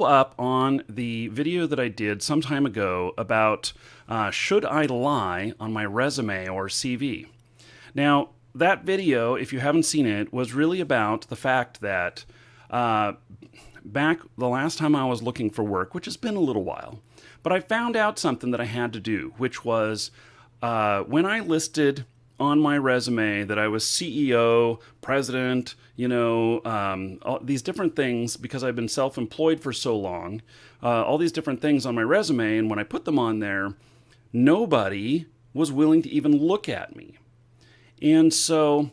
Up on the video that I did some time ago about should I lie on my resume or CV. Now, that video, if you haven't seen it, was really about the fact that uh, back the last time I was looking for work, which has been a little while, but I found out something that I had to do, which was when I listed on my resume that I was CEO, president, all these different things because I've been self employed for so long, all these different things on my resume. And when I put them on there, nobody was willing to even look at me. And so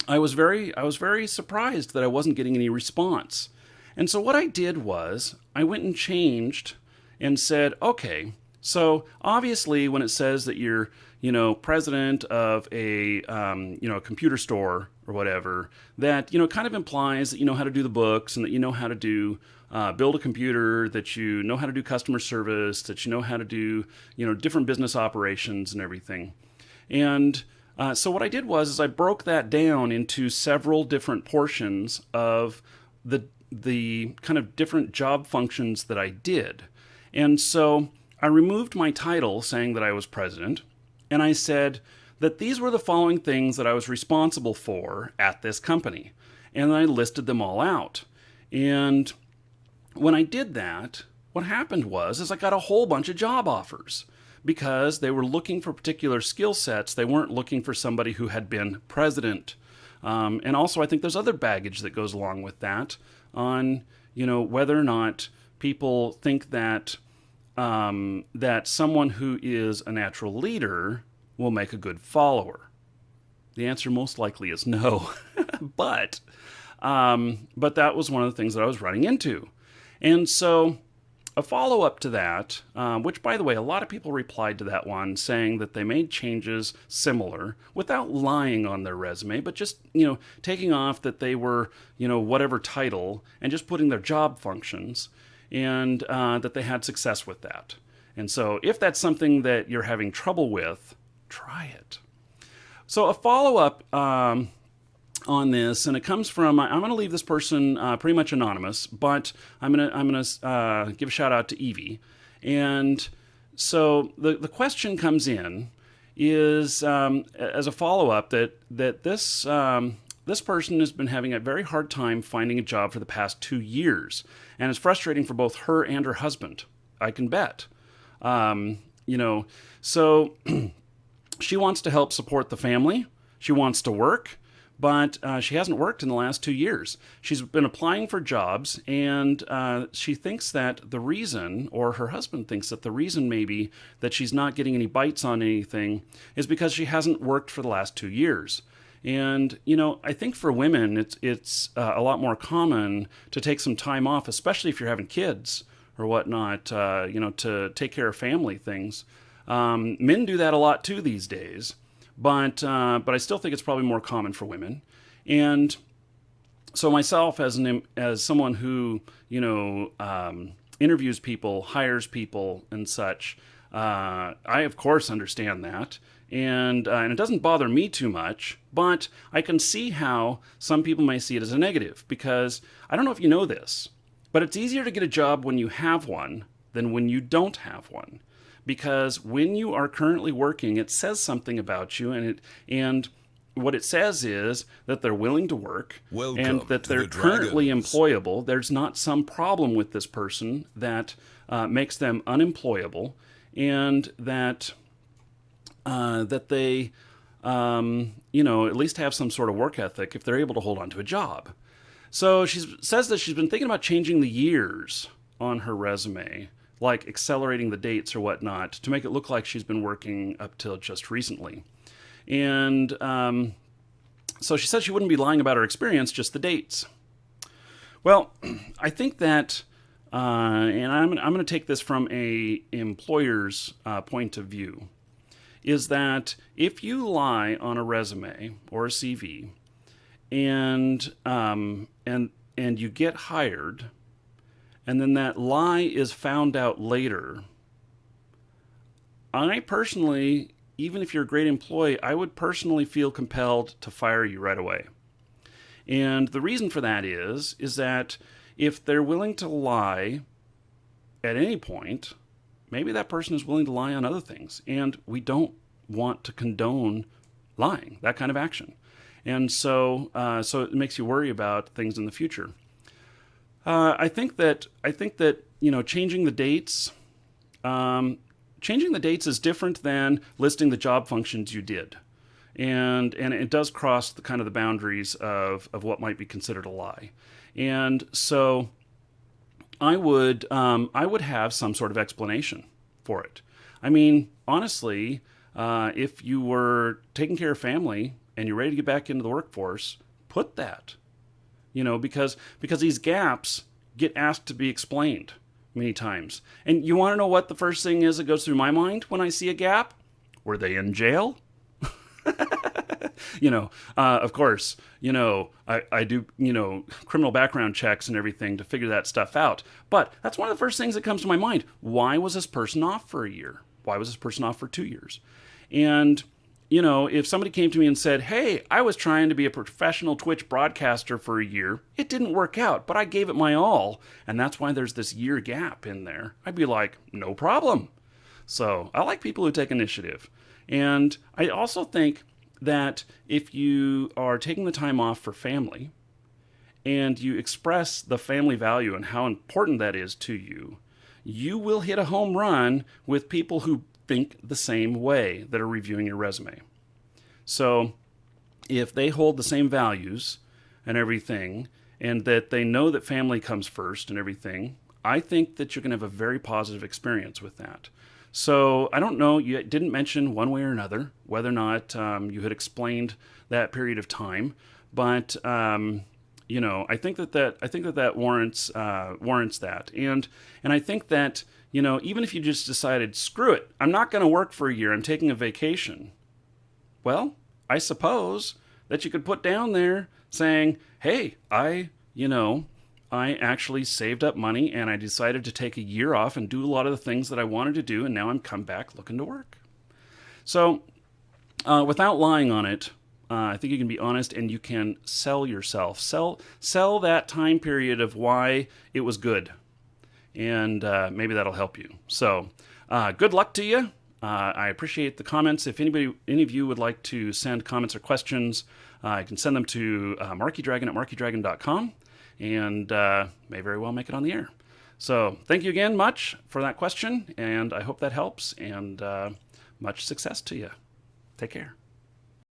I was very surprised that I wasn't getting any response. And so what I did was I went and changed and said, okay, so obviously when it says that you're, president of a computer store or whatever, that, kind of implies that you know how to do the books and that you know how to do build a computer, that you know how to do customer service, that you know how to do, different business operations and everything. And so what I did was is I broke that down into several different portions of the kind of different job functions that I did. And so I removed my title saying that I was president, and I said that these were the following things that I was responsible for at this company. And I listed them all out. And when I did that, what happened was is I got a whole bunch of job offers because they were looking for particular skill sets. They weren't looking for somebody who had been president. And also, I think there's other baggage that goes along with that on, whether or not people think that that someone who is a natural leader will make a good follower. The answer most likely is no, but that was one of the things that I was running into, and so a follow up to that, which by the way, a lot of people replied to that one saying that they made changes similar without lying on their resume, but just taking off that they were whatever title and just putting their job functions, and that they had success with that. And so if that's something that you're having trouble with, try it. So a follow-up on this, and it comes from, I'm going to leave this person pretty much anonymous, but I'm going to give a shout out to Evie. And so the question comes in is as a follow-up that this person has been having a very hard time finding a job for the past 2 years, and it's frustrating for both her and her husband. I can bet. So she wants to help support the family. She wants to work, but she hasn't worked in the last 2 years. She's been applying for jobs, and she thinks that the reason, or her husband thinks that the reason maybe that she's not getting any bites on anything is because she hasn't worked for the last 2 years. And, I think for women, it's a lot more common to take some time off, especially if you're having kids or whatnot, to take care of family things. Men do that a lot too these days, but I still think it's probably more common for women. And so myself, as someone who, interviews people, hires people and such, I of course understand that. And it doesn't bother me too much, but I can see how some people may see it as a negative, because I don't know if you know this, but it's easier to get a job when you have one than when you don't have one. Because when you are currently working, it says something about you, and what it says is that they're willing to work, Welcome and that to they're the currently Dragons. employable. There's not some problem with this person that makes them unemployable, and that they, at least have some sort of work ethic if they're able to hold on to a job. So she says that she's been thinking about changing the years on her resume, like accelerating the dates or whatnot, to make it look like she's been working up till just recently. And so she said she wouldn't be lying about her experience, just the dates. Well, I think that, and I'm going to take this from a employer's point of view, is that if you lie on a resume or a CV, and you get hired, and then that lie is found out later, I personally, even if you're a great employee, I would personally feel compelled to fire you right away. And the reason for that is that if they're willing to lie at any point, maybe that person is willing to lie on other things. And we don't want to condone lying, that kind of action. And so it makes you worry about things in the future. I think that changing the dates. Changing the dates is different than listing the job functions you did, and it does cross the kind of the boundaries of what might be considered a lie. And so I would have some sort of explanation for it. I mean, honestly, if you were taking care of family and you're ready to get back into the workforce, put that. Because these gaps get asked to be explained many times. And you want to know what the first thing is that goes through my mind when I see a gap? Were they in jail? Of course, I do, criminal background checks and everything to figure that stuff out. But that's one of the first things that comes to my mind. Why was this person off for a year? Why was this person off for 2 years? And, if somebody came to me and said, hey, I was trying to be a professional Twitch broadcaster for a year, it didn't work out, but I gave it my all, and that's why there's this year gap in there, I'd be like, no problem. So I like people who take initiative. And I also think that if you are taking the time off for family and you express the family value and how important that is to you, you will hit a home run with people who think the same way that are reviewing your resume. So if they hold the same values and everything, and that they know that family comes first and everything, I think that you're going to have a very positive experience with that. So I don't know, you didn't mention one way or another whether or not you had explained that period of time, but I think that warrants that, and I think that even if you just decided, screw it, I'm not going to work for a year, I'm taking a vacation. Well, I suppose that you could put down there saying, hey, I actually saved up money and I decided to take a year off and do a lot of the things that I wanted to do, and now I'm come back looking to work. So without lying on it, I think you can be honest and you can sell yourself. Sell that time period of why it was good. And maybe that'll help you. So good luck to you. I appreciate the comments. If any of you would like to send comments or questions, you can send them to markydragon@markydragon.com. And may very well make it on the air. So thank you again much for that question, and I hope that helps, and much success to you. Take care.